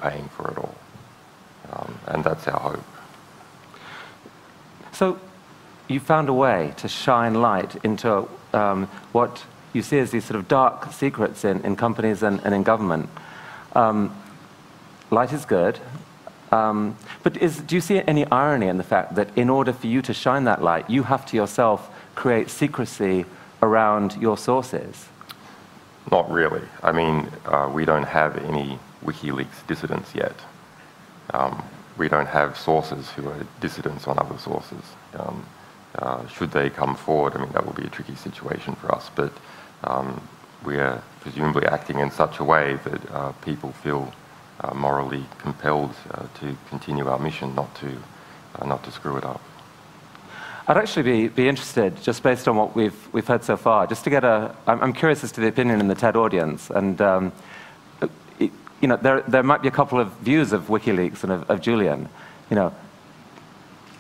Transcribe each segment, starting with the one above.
paying for it all. And that's our hope. So you found a way to shine light into what you see as these sort of dark secrets in companies and in government. Light is good. But do you see any irony in the fact that in order for you to shine that light, you have to yourself create secrecy around your sources? Not really. I mean, we don't have any WikiLeaks dissidents yet. We don't have sources who are dissidents on other sources. Should they come forward, I mean, that will be a tricky situation for us, but we are presumably acting in such a way that people feel morally compelled to continue our mission, not to screw it up. I'd actually be interested, just based on what we've heard so far, just to get I'm curious as to the opinion in the TED audience, and you know, there might be a couple of views of WikiLeaks and of Julian. You know,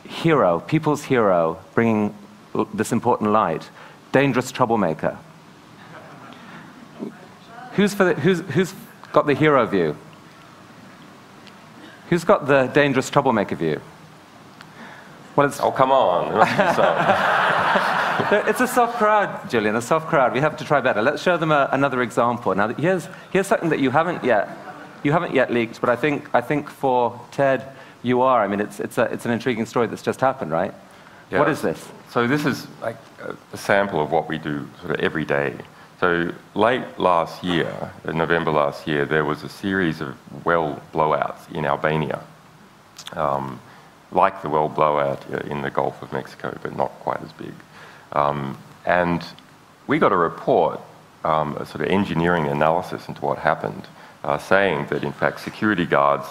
hero, people's hero, bringing this important light, dangerous troublemaker. Who's got the hero view? Who's got the dangerous troublemaker view? Well, it's... Oh, come on. It's a soft crowd, Julian, a soft crowd. We have to try better. Let's show them another example. Now, here's something that you haven't yet leaked, but I think for TED, you are. I mean, it's an intriguing story that's just happened, right? Yeah. What is this? So this is like a sample of what we do sort of every day. So late last year, in November last year, there was a series of well blowouts in Albania, like the well blowout in the Gulf of Mexico, but not quite as big. And we got a report, a sort of engineering analysis into what happened, saying that in fact security guards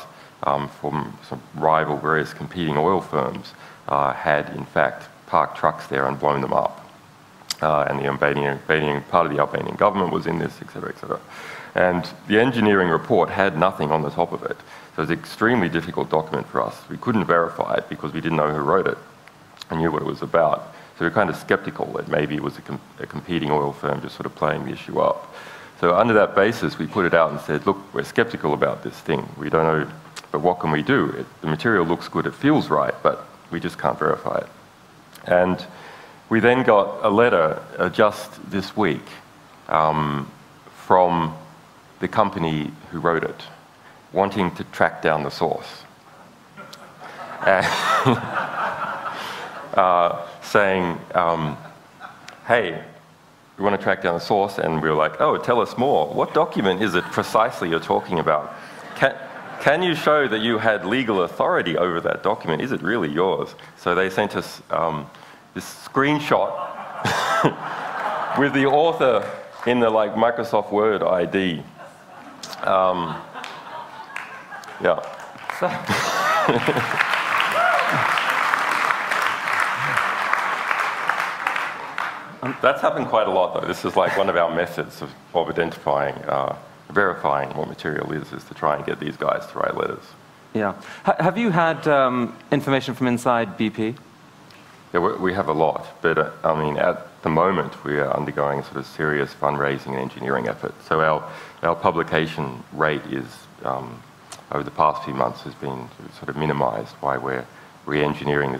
from some rival various competing oil firms had in fact parked trucks there and blown them up. And the part of the Albanian government was in this, etc., etc. And the engineering report had nothing on the top of it. So it was an extremely difficult document for us. We couldn't verify it because we didn't know who wrote it and knew what it was about. So we were kind of skeptical that maybe it was a competing oil firm just sort of playing the issue up. So under that basis, we put it out and said, look, we're skeptical about this thing. We don't know, but what can we do? The material looks good, it feels right, but we just can't verify it. And we then got a letter just this week from the company who wrote it, wanting to track down the source. Saying, hey, we want to track down the source, and we were like, oh, tell us more. What document is it precisely you're talking about? Can you show that you had legal authority over that document? Is it really yours? So they sent us this screenshot with the author in the like Microsoft Word ID. Yeah. That's happened quite a lot, though. This is like one of our methods of identifying, verifying what material is to try and get these guys to write letters. Yeah. Have you had information from inside BP? Yeah, we have a lot, but I mean, at the moment, we are undergoing a sort of serious fundraising and engineering effort. So our publication rate is, over the past few months, has been sort of minimized while we're re-engineering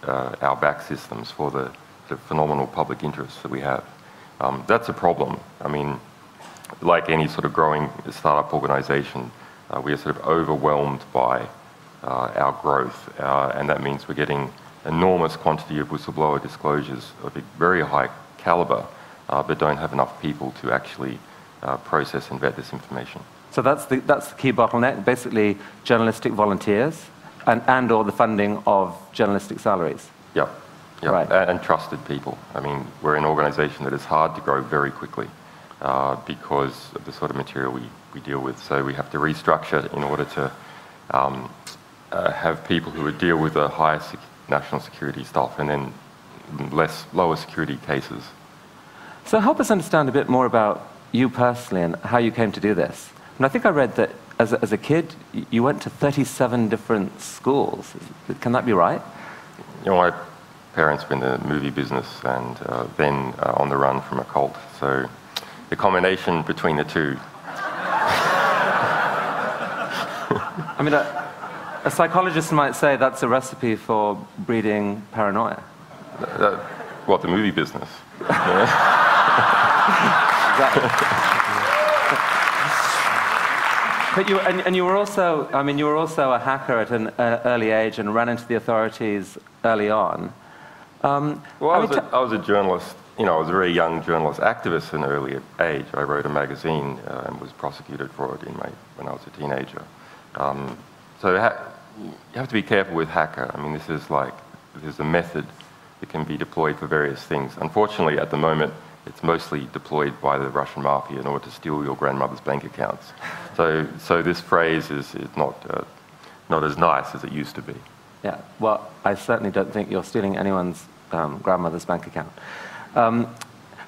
our back systems for the phenomenal public interest that we have. That's a problem. I mean, like any sort of growing startup organization, we are sort of overwhelmed by our growth, and that means we're getting enormous quantity of whistleblower disclosures of a very high caliber, but don't have enough people to actually process and vet this information. So that's the key bottleneck, basically journalistic volunteers and or the funding of journalistic salaries. Yeah. Yeah, right. And trusted people. I mean, we're an organization that is hard to grow very quickly because of the sort of material we deal with. So we have to restructure in order to have people who would deal with the highest national security stuff and then lower security cases. So help us understand a bit more about you personally and how you came to do this. And I think I read that as a kid, you went to 37 different schools. Can that be right? You know, my parents were in the movie business and then on the run from a cult. So the combination between the two. I mean, a psychologist might say that's a recipe for breeding paranoia. What, the movie business? Exactly. But you were also, I mean, you were also a hacker at an early age and ran into the authorities early on. Well, I was a journalist. You know, I was a very young journalist activist at an early age. I wrote a magazine and was prosecuted for it when I was a teenager. So you have to be careful with hacker. I mean, there's a method that can be deployed for various things. Unfortunately, at the moment, it's mostly deployed by the Russian mafia in order to steal your grandmother's bank accounts. So this phrase is not as nice as it used to be. Yeah, well, I certainly don't think you're stealing anyone's grandmother's bank account.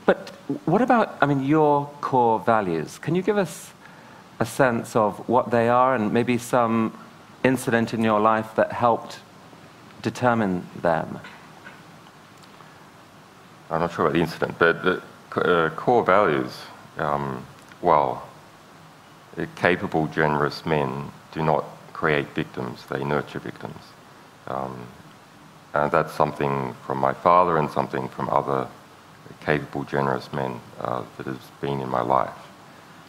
But what about, I mean, your core values? Can you give us a sense of what they are and maybe some incident in your life that helped determine them? I'm not sure about the incident, but the core values, well, capable, generous men do not create victims, they nurture victims. And that's something from my father and something from other capable, generous men that has been in my life.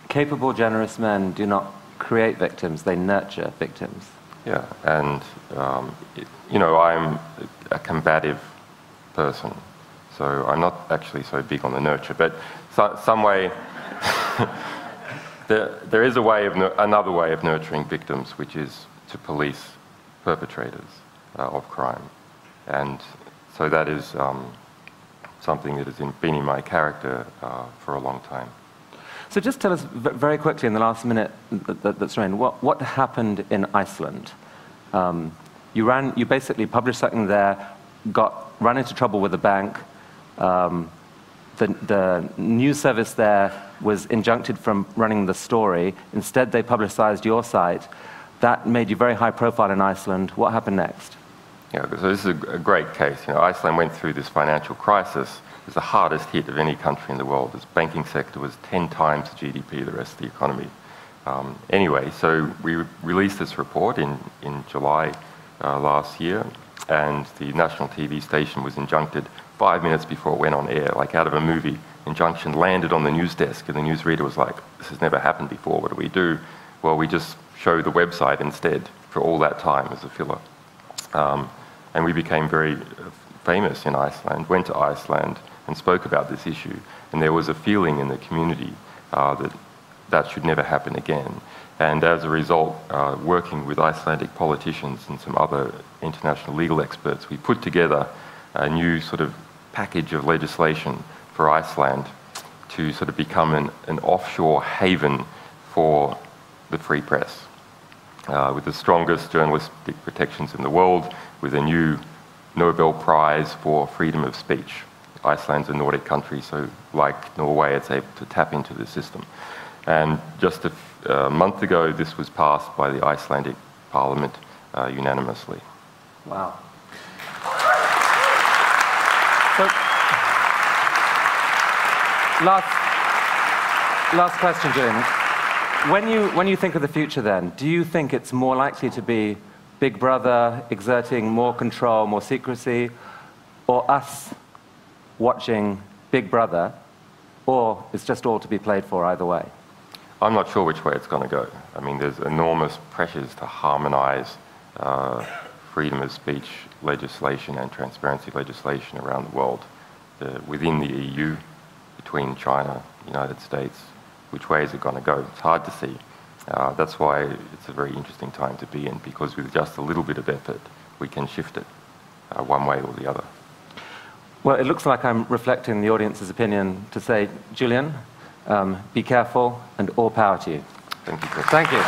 Capable, generous men do not create victims, they nurture victims. Yeah, and you know, I'm a combative person, so I'm not actually so big on the nurture, but some way, there is another way of nurturing victims, which is to police perpetrators of crime. And so that is something that has been in my character for a long time. So just tell us very quickly in the last minute that's remaining, what happened in Iceland? You basically published something there, ran into trouble with the bank. The news service there was injuncted from running the story. Instead, they publicized your site. That made you very high profile in Iceland. What happened next? Yeah, so this is a great case. You know, Iceland went through this financial crisis. It was the hardest hit of any country in the world. Its banking sector was 10 times the GDP of the rest of the economy. Anyway, so we released this report in July last year, and the national TV station was injuncted 5 minutes before it went on air, like out of a movie. Injunction landed on the news desk, and the newsreader was like, this has never happened before, what do we do? Well, we just show the website instead for all that time as a filler. And we became very famous in Iceland, went to Iceland and spoke about this issue. And there was a feeling in the community that should never happen again. And as a result, working with Icelandic politicians and some other international legal experts, we put together a new sort of package of legislation for Iceland to sort of become an offshore haven for the free press, with the strongest journalistic protections in the world, with a new Nobel Prize for freedom of speech. Iceland's a Nordic country, so like Norway, it's able to tap into the system. And just a month ago, this was passed by the Icelandic parliament unanimously. Wow. So, last question, Julian. When you think of the future then, do you think it's more likely to be Big Brother exerting more control, more secrecy, or us watching Big Brother, or it's just all to be played for either way? I'm not sure which way it's going to go. I mean, there's enormous pressures to harmonize freedom of speech legislation and transparency legislation around the world, within the EU, between China, the United States. Which way is it going to go? It's hard to see. That's why it's a very interesting time to be in, because with just a little bit of effort, we can shift it one way or the other. Well, it looks like I'm reflecting the audience's opinion to say, Julian, be careful and all power to you. Thank you, Chris. Thank you.